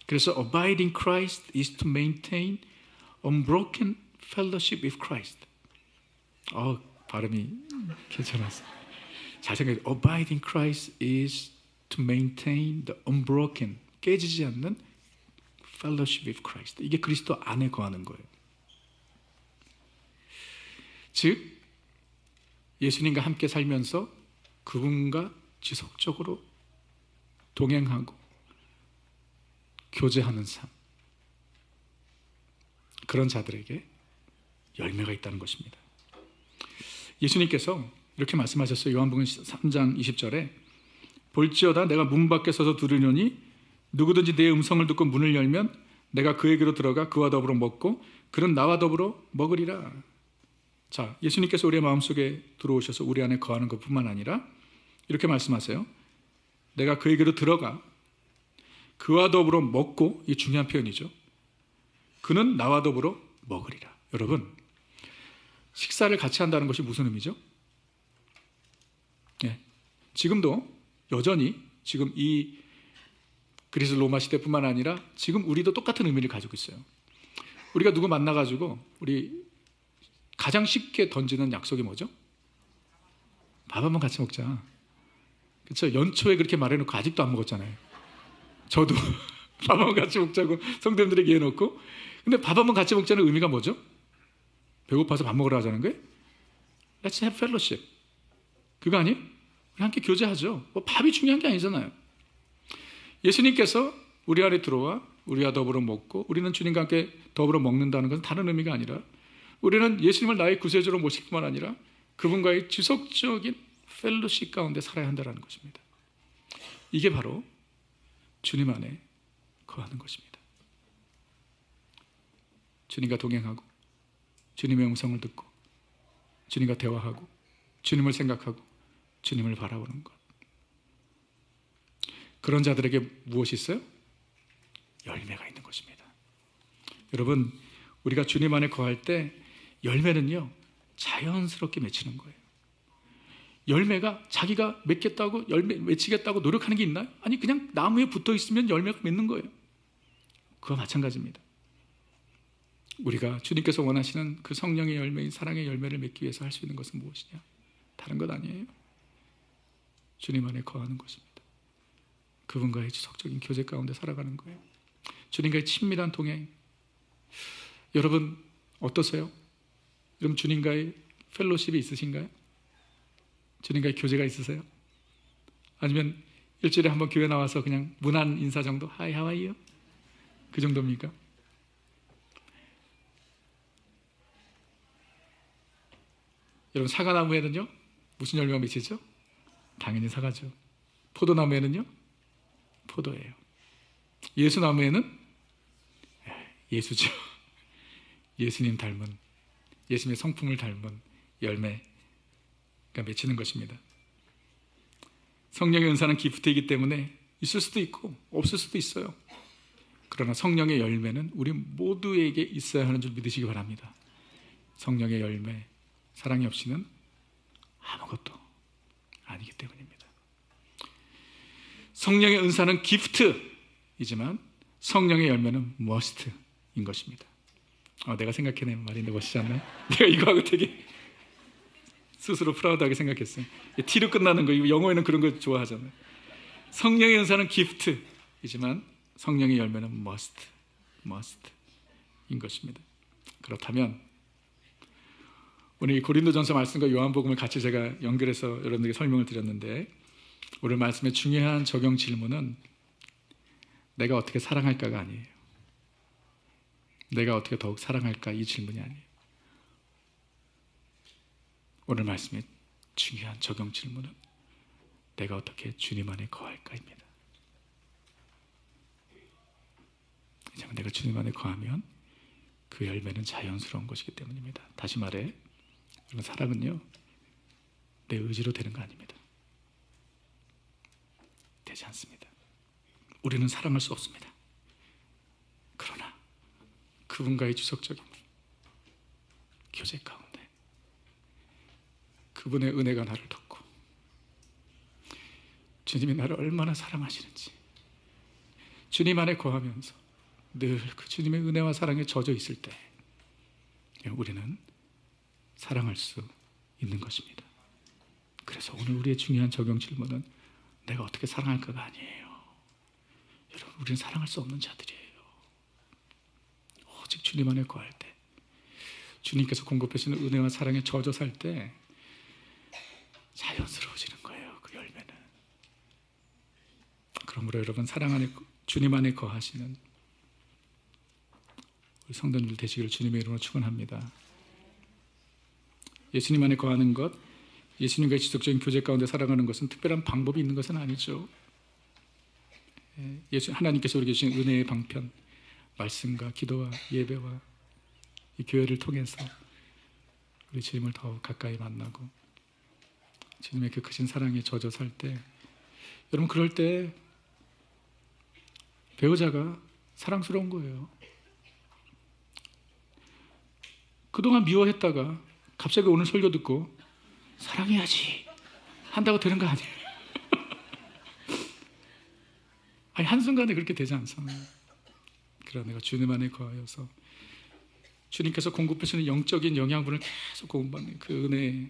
그래서 abide in Christ is to maintain unbroken fellowship with Christ. 발음이 괜찮았어. 잘 생각해. Abide in Christ is to maintain the unbroken, 깨지지 않는 fellowship with Christ. 이게 그리스도 안에 거하는 거예요. 즉 예수님과 함께 살면서 그분과 지속적으로 동행하고 교제하는 삶, 그런 자들에게 열매가 있다는 것입니다. 예수님께서 이렇게 말씀하셨어요. 요한복음 3장 20절에 볼지어다 내가 문 밖에 서서 두드리노니 누구든지 내 음성을 듣고 문을 열면 내가 그에게로 들어가 그와 더불어 먹고 그는 나와 더불어 먹으리라. 자, 예수님께서 우리의 마음속에 들어오셔서 우리 안에 거하는 것뿐만 아니라 이렇게 말씀하세요. 내가 그에게로 들어가 그와 더불어 먹고, 이게 중요한 표현이죠. 그는 나와 더불어 먹으리라. 여러분, 식사를 같이 한다는 것이 무슨 의미죠? 네. 지금도 여전히 지금 이 그리스 로마 시대뿐만 아니라 지금 우리도 똑같은 의미를 가지고 있어요. 우리가 누구 만나가지고 우리 가장 쉽게 던지는 약속이 뭐죠? 밥 한번 같이 먹자. 그렇죠? 연초에 그렇게 말해놓고 아직도 안 먹었잖아요. 저도 밥 한번 같이 먹자고 성도님들에게 해놓고, 근데 밥 한번 같이 먹자는 의미가 뭐죠? 배고파서 밥 먹으러 하자는 거예요? Let's have fellowship. 그거 아니에요? 우리 함께 교제하죠. 밥이 중요한 게 아니잖아요. 예수님께서 우리 안에 들어와 우리와 더불어 먹고 우리는 주님과 함께 더불어 먹는다는 것은 다른 의미가 아니라 우리는 예수님을 나의 구세주로 모실 뿐만 아니라 그분과의 지속적인 펠로십 가운데 살아야 한다는 것입니다. 이게 바로 주님 안에 거하는 것입니다. 주님과 동행하고 주님의 음성을 듣고 주님과 대화하고 주님을 생각하고 주님을 바라보는 것. 그런 자들에게 무엇이 있어요? 열매가 있는 것입니다. 여러분, 우리가 주님 안에 거할 때 열매는요 자연스럽게 맺히는 거예요. 열매가 자기가 맺겠다고 열매 맺히겠다고 노력하는 게 있나요? 아니, 그냥 나무에 붙어 있으면 열매가 맺는 거예요. 그와 마찬가지입니다. 우리가 주님께서 원하시는 그 성령의 열매인 사랑의 열매를 맺기 위해서 할 수 있는 것은 무엇이냐? 다른 것 아니에요. 주님 안에 거하는 것입니다. 그분과의 지속적인 교제 가운데 살아가는 거예요. 주님과의 친밀한 동행. 여러분 어떠세요? 여러분 주님과의 펠로십이 있으신가요? 주님과의 교제가 있으세요? 아니면 일주일에 한번 교회 나와서 그냥 문안 인사 정도? 하이 하와이요? 그 정도입니까? 여러분 사과나무에는요 무슨 열매가 맺히죠? 당연히 사과죠. 포도나무에는요 포도예요. 예수나무에는 예수죠. 예수님 닮은, 예수님의 성품을 닮은 열매가 맺히는 것입니다. 성령의 은사는 기프트이기 때문에 있을 수도 있고 없을 수도 있어요. 그러나 성령의 열매는 우리 모두에게 있어야 하는 줄 믿으시기 바랍니다. 성령의 열매, 사랑이 없이는 아무것도 아니기 때문입니다. 성령의 은사는 기프트이지만 성령의 열매는 must인 것입니다. 내가 생각해낸 말인데 멋지지 않나요? 내가 이거하고 되게 스스로 프라우드하게 생각했어요. T로 끝나는 거, 영어에는 그런 거 좋아하잖아요. 성령의 은사는 기프트이지만 성령의 열매는 must인 것입니다. 그렇다면 오늘 이 고린도전서 말씀과 요한복음을 같이 제가 연결해서 여러분들에게 설명을 드렸는데, 오늘 말씀의 중요한 적용 질문은 내가 어떻게 사랑할까가 아니에요. 내가 어떻게 더욱 사랑할까, 이 질문이 아니에요. 오늘 말씀의 중요한 적용 질문은 내가 어떻게 주님 안에 거할까입니다. 왜냐하면 내가 주님 안에 거하면 그 열매는 자연스러운 것이기 때문입니다. 다시 말해, 여러분 사랑은요 내 의지로 되는 거 아닙니다. 되지 않습니다. 우리는 사랑할 수 없습니다. 그러나 그분과의 지속적인 교제 가운데 그분의 은혜가 나를 덮고 주님이 나를 얼마나 사랑하시는지, 주님 안에 거하면서 늘 그 주님의 은혜와 사랑에 젖어 있을 때 우리는 사랑할 수 있는 것입니다. 그래서 오늘 우리의 중요한 적용 질문은 내가 어떻게 사랑할까가 아니에요. 여러분, 우리는 사랑할 수 없는 자들이에요. 오직 주님 안에 거할 때, 주님께서 공급하시는 은혜와 사랑에 젖어 살 때 자연스러워지는 거예요, 그 열매는. 그러므로 여러분, 사랑 안에, 주님 안에 거하시는 우리 성도님들 되시기를 주님의 이름으로 축원합니다. 예수님 안에 거하는 것, 예수님과의 지속적인 교제 가운데 살아가는 것은 특별한 방법이 있는 것은 아니죠. 하나님께서 우리에게 주신 은혜의 방편, 말씀과 기도와 예배와 이 교회를 통해서 우리 주님을 더 가까이 만나고 주님의 그 크신 사랑에 젖어 살 때, 여러분, 그럴 때 배우자가 사랑스러운 거예요. 그동안 미워했다가 갑자기 오늘 설교 듣고 사랑해야지 한다고 되는 거 아니에요. 아니, 한순간에 그렇게 되지 않잖아요. 그러나 내가 주님 안에 거하여서 주님께서 공급하시는 영적인 영양분을 계속 공급받는 그 은혜,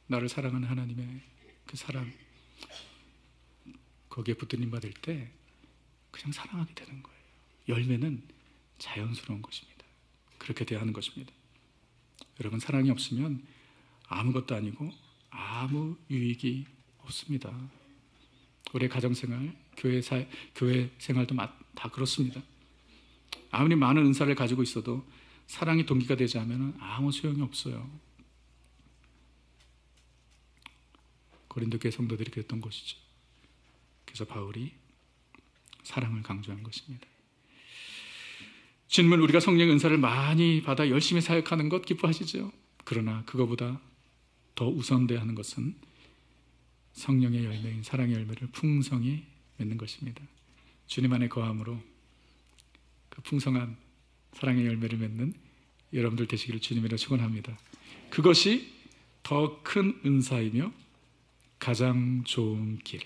나를 사랑하는 하나님의 그 사랑, 거기에 붙들림 받을 때 그냥 사랑하게 되는 거예요. 열매는 자연스러운 것입니다. 그렇게 돼야 하는 것입니다. 여러분, 사랑이 없으면 아무것도 아니고 아무 유익이 없습니다. 우리의 가정생활, 교회 생활도 다 그렇습니다. 아무리 많은 은사를 가지고 있어도 사랑이 동기가 되지 않으면 아무 소용이 없어요. 고린도 교회 성도들이 그랬던 것이죠. 그래서 바울이 사랑을 강조한 것입니다. 질문, 우리가 성령의 은사를 많이 받아 열심히 사역하는 것 기뻐하시죠? 그러나 그거보다 더 우선돼야 하는 것은 성령의 열매인 사랑의 열매를 풍성히 맺는 것입니다. 주님 안에 거함으로 그 풍성한 사랑의 열매를 맺는 여러분들 되시기를 주님이라 축원합니다. 그것이 더 큰 은사이며 가장 좋은 길,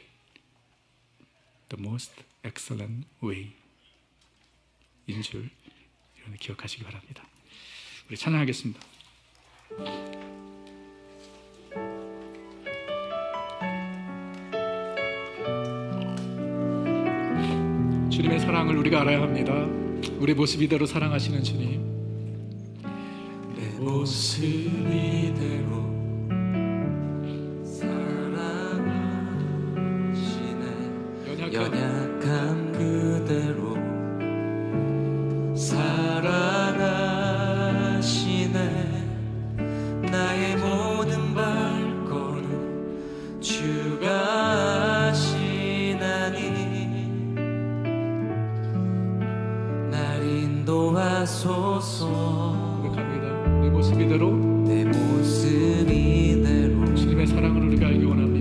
the most excellent way 인 줄 여러분 기억하시기 바랍니다. 우리 찬양하겠습니다. 주님의 사랑을 우리가 알아야 합니다. 우리 모습 이대로 사랑하시는 주님, 내 모습 이대로 사랑하시네. 연약함 그대로 사랑하시네. 나의 모든 발걸음 주가 하시나니 날 인도하소서. 고백합니다. 내 모습 이대로, 내 모습 이대로 주님의 사랑을 우리가 알기 원합니다.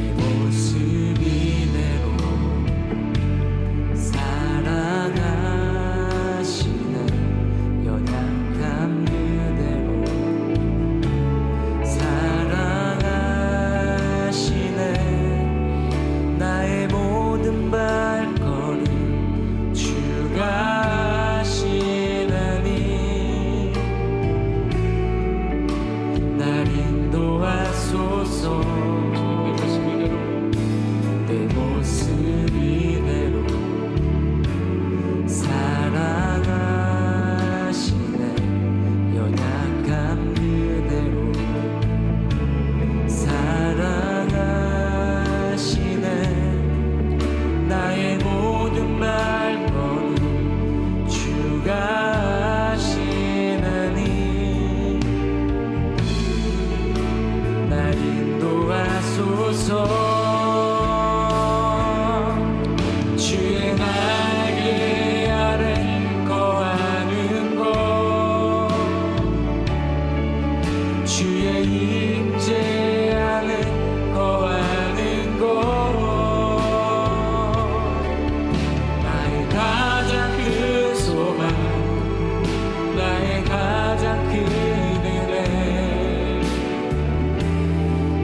내 모습 이대로 임재 안에 거하는 곳 나의 가장 큰 소망 나의 가장 큰 은혜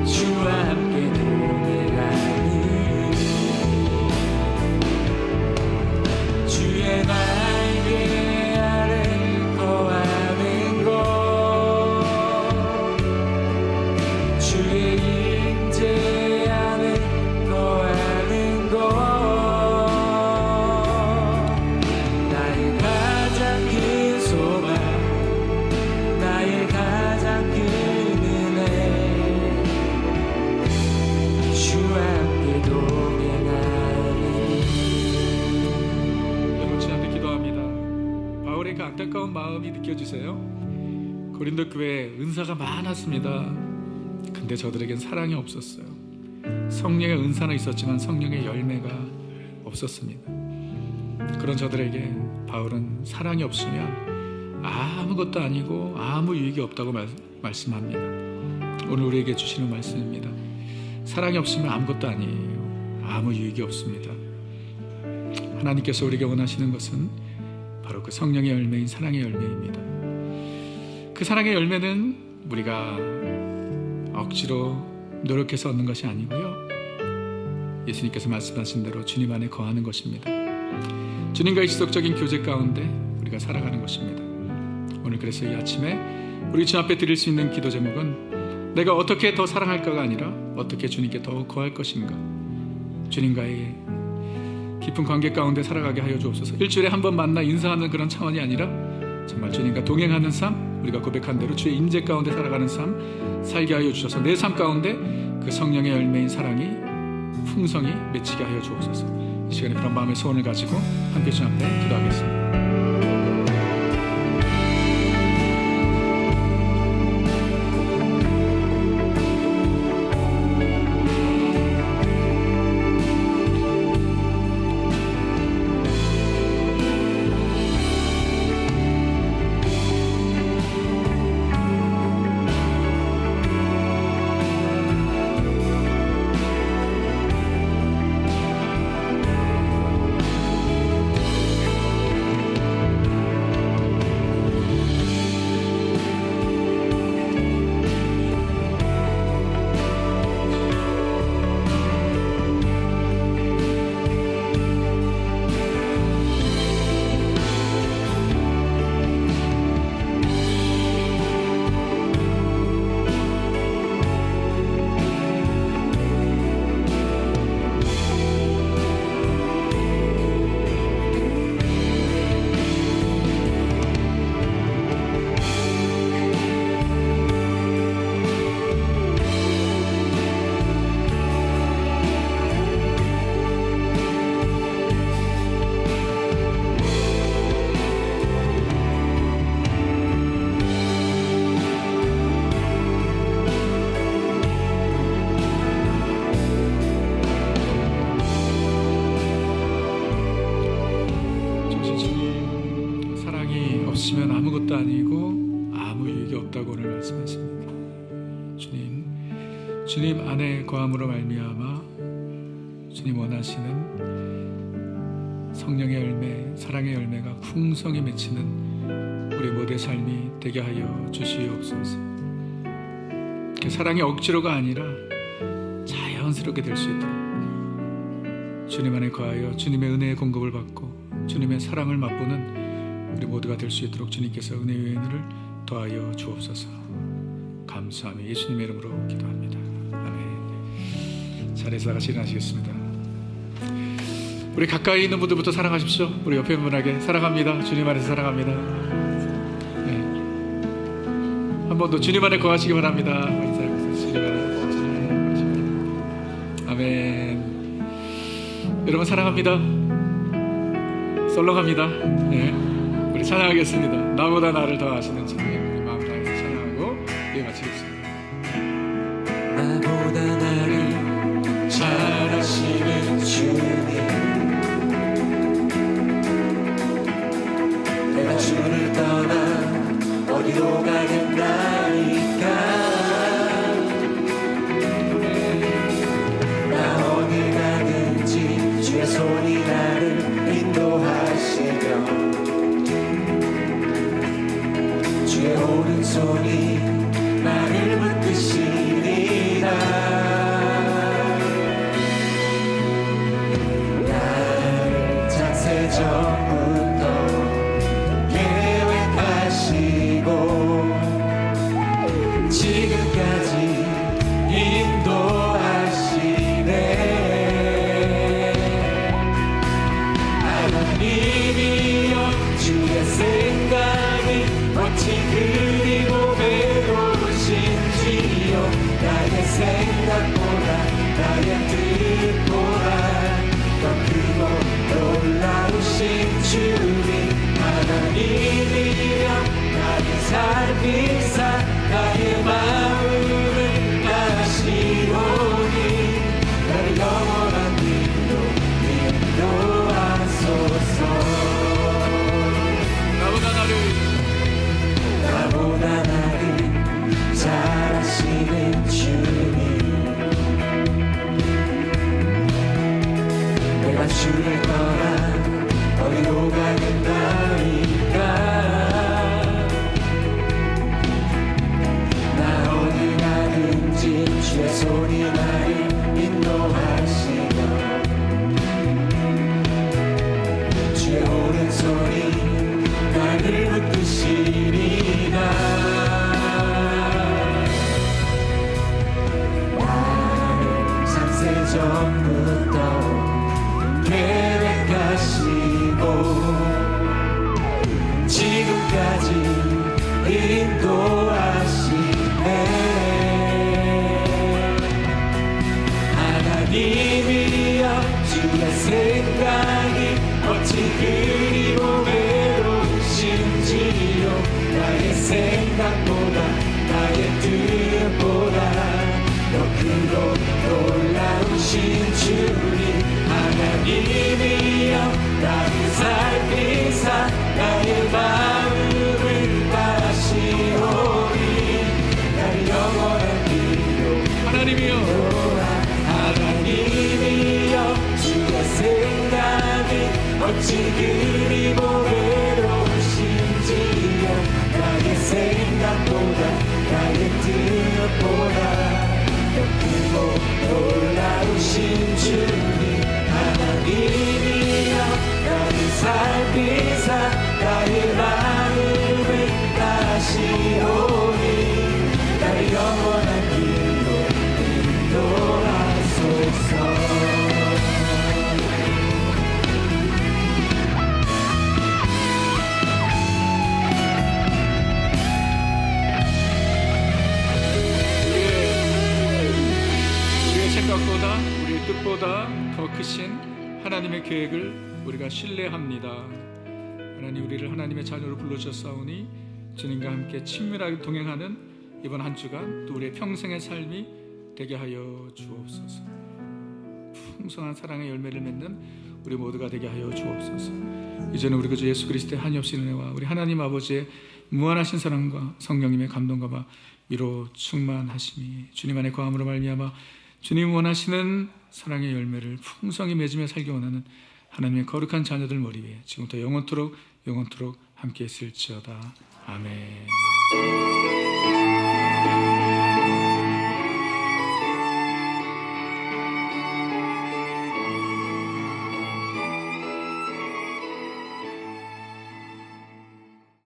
주와 함께 동행하는 주의 날개 아래 거하는 곳 주의 임재 안에 거하는 곳 나의 가장 큰 소망 나의 가장 큰 은혜 주와 함께 동행하리. 여러분 주님께 기도합니다. 바울의 그 안타까운 마음이 느껴지세요? 고린도 교회에 은사가 많았습니다. 근데 저들에겐 사랑이 없었어요. 성령의 은사는 있었지만 성령의 열매가 없었습니다. 그런 저들에게 바울은 사랑이 없으면 아무것도 아니고 아무 유익이 없다고 말씀합니다. 오늘 우리에게 주시는 말씀입니다. 사랑이 없으면 아무것도 아니에요. 아무 유익이 없습니다. 하나님께서 우리에게 원하시는 것은 바로 그 성령의 열매인 사랑의 열매입니다. 그 사랑의 열매는 우리가 억지로 노력해서 얻는 것이 아니고요, 예수님께서 말씀하신 대로 주님 안에 거하는 것입니다. 주님과의 지속적인 교제 가운데 우리가 살아가는 것입니다. 오늘 그래서 이 아침에 우리 주 앞에 드릴 수 있는 기도 제목은 내가 어떻게 더 사랑할까가 아니라 어떻게 주님께 더 거할 것인가, 주님과의 깊은 관계 가운데 살아가게 하여 주옵소서. 일주일에 한 번 만나 인사하는 그런 차원이 아니라 정말 주님과 동행하는 삶, 우리가 고백한 대로 주의 임재 가운데 살아가는 삶 살게 하여 주셔서 내 삶 가운데 그 성령의 열매인 사랑이 풍성히 맺히게 하여 주옵소서. 이 시간에 그런 마음의 소원을 가지고 함께 주 앞에 기도하겠습니다. 없으면 아무것도 아니고 아무 유익이 없다고 오늘 말씀하십니다. 주님 안에 거함으로 말미암아 주님 원하시는 성령의 열매, 사랑의 열매가 풍성히 맺히는 우리 모두의 삶이 되게 하여 주시옵소서. 그 사랑이 억지로가 아니라 자연스럽게 될 수 있도록 주님 안에 거하여 주님의 은혜의 공급을 받고 주님의 사랑을 맛보는 우리 모두가 될 수 있도록 주님께서 은혜의 은혜를 더하여 주옵소서. 감사하며 예수님의 이름으로 기도합니다. 아멘. 자리에서 다 같이 일어나시겠습니다. 우리 가까이 있는 분들부터 사랑하십시오. 우리 옆에 분에게 사랑합니다. 주님 안에서 사랑합니다. 네. 한 번 더 주님 안에 거하시기 바랍니다. 아멘. 여러분 사랑합니다. 썰렁합니다. 네. 우리 찬양하겠습니다. 나보다 나를 더 아시는 주님, 우리 마음 다해서 찬양하고 예 마치겠습니다. 나보다 나를 잘 아시는 주님, 내가 주를 떠나 어디로 가겠나이까. 주의 오른손이 나를 붙드시리라. 나를 창세 전부터 계획하시고 지금까지 인도하시네. 하나님이여 주의 생각이 어찌 그리고 외로우신지요. 나의 생각보다 나의 뜻보다 더 크고 놀라우신 주님. 하나님이여 나를 살피사 나의 마음을 아시오니 나를 영원한 길로 인도하소서. 나보다 나를 잘 아시는 주님. 내가 주를 떠나 어디로 가겠나이까. 나 어디 가든지 주의 손이 나를 인도하시며 주의 오른손이 나를 붙드시리라. 나를 창세 전부터 계획하시고 지금까지 인도하시네. 하나님이여 주의 생각이 어찌 그리고 외로우신지요. 나의 생각보다 나의 뜻보다 더 크고 놀라우신 주님. 하나님이여 나를 살피사 나의 마음을 아시오니 나를 영원한 길로 하나님이여 하나님이여 주의 생각이 어찌 그리고 외로우신지요. 나의 생각보다 나의 뜻보다 더 크고 놀라우신 주님. 하나님이여 나를 살피사 나의 마음을 아시오니 나를 영원한 길로 인도하소서. 우리의 생각보다 우리의 뜻보다 더 크신 하나님의 계획을 우리가 신뢰합니다. 하나님, 우리를 하나님의 자녀로 불러주셨사오니 주님과 함께 친밀하게 동행하는 이번 한 주간 또 우리의 평생의 삶이 되게 하여 주옵소서. 풍성한 사랑의 열매를 맺는 우리 모두가 되게 하여 주옵소서. 이제는 우리 주 예수 그리스도의 한없이 은혜와 우리 하나님 아버지의 무한하신 사랑과 성령님의 감동과 위로 충만하심이 주님 안에 거함으로 말미암아 주님 원하시는 사랑의 열매를 풍성히 맺으며 살기 원하는 하나님의 거룩한 자녀들 머리 위에 지금부터 영원토록 함께 있을지어다. 아멘.